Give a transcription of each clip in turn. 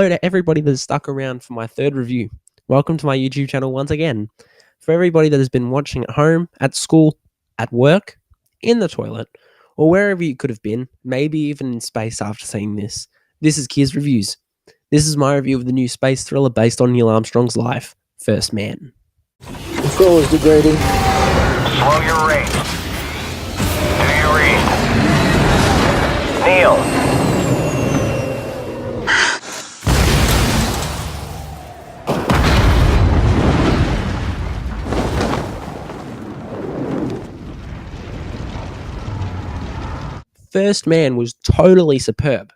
hello to everybody that has stuck around for my third review. Welcome to my YouTube channel once again. For everybody that has been watching at home, at school, at work, in the toilet, or wherever you could have been, maybe even in space after seeing this, this is Kiers Reviews. This is my review of the new space thriller based on Neil Armstrong's life, First Man. Control is degrading. Slow your rate. Do you read? Neil. First Man was totally superb.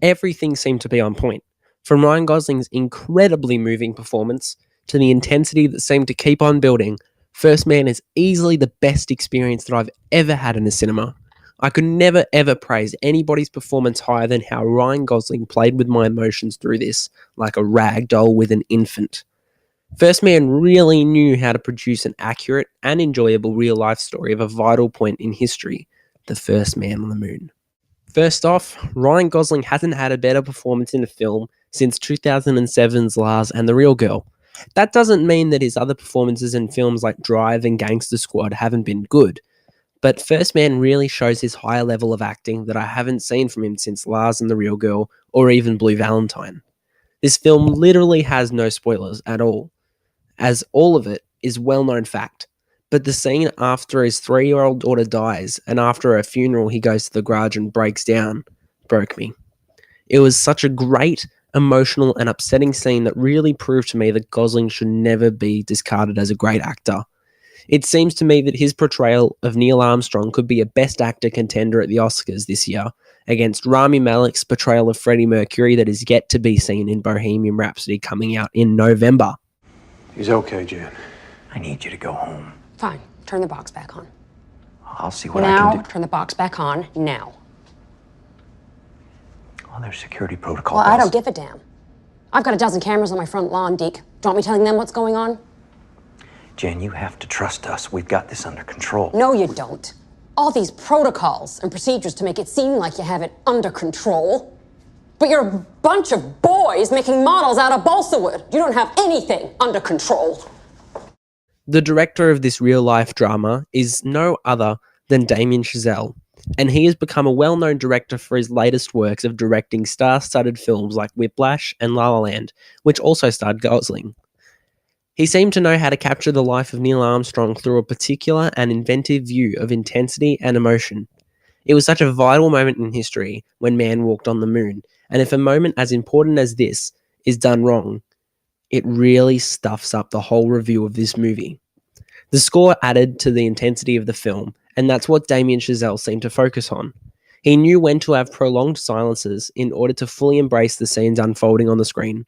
Everything seemed to be on point. From Ryan Gosling's incredibly moving performance to the intensity that seemed to keep on building, First Man is easily the best experience that I've ever had in a cinema. I could never ever praise anybody's performance higher than how Ryan Gosling played with my emotions through this, like a rag doll with an infant. First Man really knew how to produce an accurate and enjoyable real-life story of a vital point in history, the first man on the moon. First off, Ryan Gosling hasn't had a better performance in a film since 2007's Lars and the Real Girl. That doesn't mean that his other performances in films like Drive and Gangster Squad haven't been good, but First Man really shows his higher level of acting that I haven't seen from him since Lars and the Real Girl or even Blue Valentine. This film literally has no spoilers at all, as all of it is well-known fact. But the scene after his 3-year-old daughter dies and after a funeral he goes to the garage and breaks down broke me. It was such a great, emotional and upsetting scene that really proved to me that Gosling should never be discarded as a great actor. It seems to me that his portrayal of Neil Armstrong could be a Best Actor contender at the Oscars this year against Rami Malek's portrayal of Freddie Mercury that is yet to be seen in Bohemian Rhapsody coming out in November. He's okay, Jan. I need you to go home. Fine. Turn the box back on. I'll see what I can do. Now, turn the box back on. Now. Well, there's security protocol. Well, I don't give a damn. I've got a dozen cameras on my front lawn, Deke. Do you want me telling them what's going on? Jen, you have to trust us. We've got this under control. No, you don't. All these protocols and procedures to make it seem like you have it under control. But you're a bunch of boys making models out of balsa wood. You don't have anything under control. The director of this real-life drama is no other than Damien Chazelle, and he has become a well-known director for his latest works of directing star-studded films like Whiplash and La La Land, which also starred Gosling. He seemed to know how to capture the life of Neil Armstrong through a particular and inventive view of intensity and emotion. It was such a vital moment in history when man walked on the moon, and if a moment as important as this is done wrong, it really stuffs up the whole review of this movie. The score added to the intensity of the film, and that's what Damien Chazelle seemed to focus on. He knew when to have prolonged silences in order to fully embrace the scenes unfolding on the screen,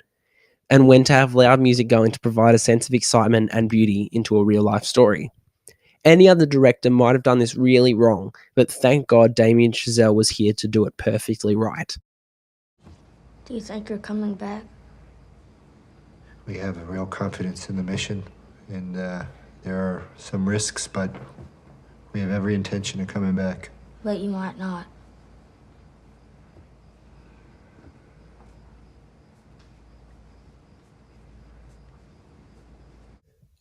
and when to have loud music going to provide a sense of excitement and beauty into a real-life story. Any other director might have done this really wrong, but thank God Damien Chazelle was here to do it perfectly right. Do you think you're coming back? We have a real confidence in the mission, and there are some risks, but we have every intention of coming back. But you might not.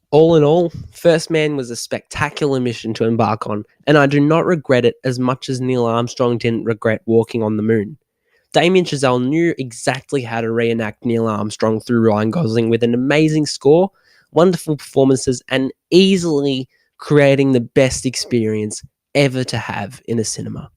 All in all, First Man was a spectacular mission to embark on, and I do not regret it as much as Neil Armstrong didn't regret walking on the moon. Damien Chazelle knew exactly how to reenact Neil Armstrong through Ryan Gosling with an amazing score, wonderful performances, and easily creating the best experience ever to have in a cinema.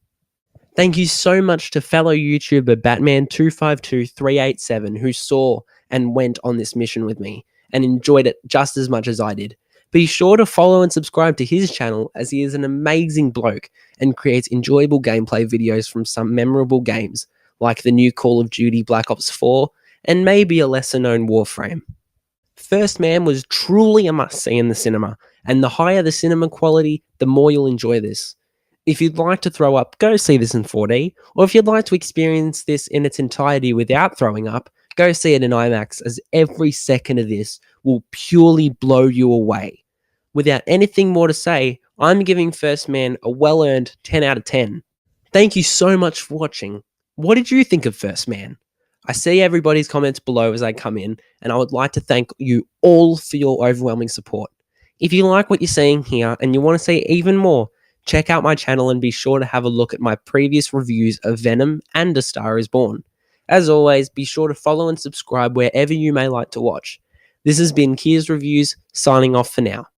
Thank you so much to fellow YouTuber Batman252387 who saw and went on this mission with me and enjoyed it just as much as I did. Be sure to follow and subscribe to his channel as he is an amazing bloke and creates enjoyable gameplay videos from some memorable games like the new Call of Duty Black Ops 4 and maybe a lesser known Warframe. First Man was truly a must-see in the cinema, and the higher the cinema quality, the more you'll enjoy this. If you'd like to throw up, go see this in 4D, or if you'd like to experience this in its entirety without throwing up, go see it in IMAX, as every second of this will purely blow you away. Without anything more to say, I'm giving First Man a well-earned 10 out of 10. Thank you so much for watching. What did you think of First Man? I see everybody's comments below as I come in, and I would like to thank you all for your overwhelming support. If you like what you're seeing here and you want to see even more, check out my channel and be sure to have a look at my previous reviews of Venom and A Star Is Born. As always, be sure to follow and subscribe wherever you may like to watch. This has been Kia's Reviews, signing off for now.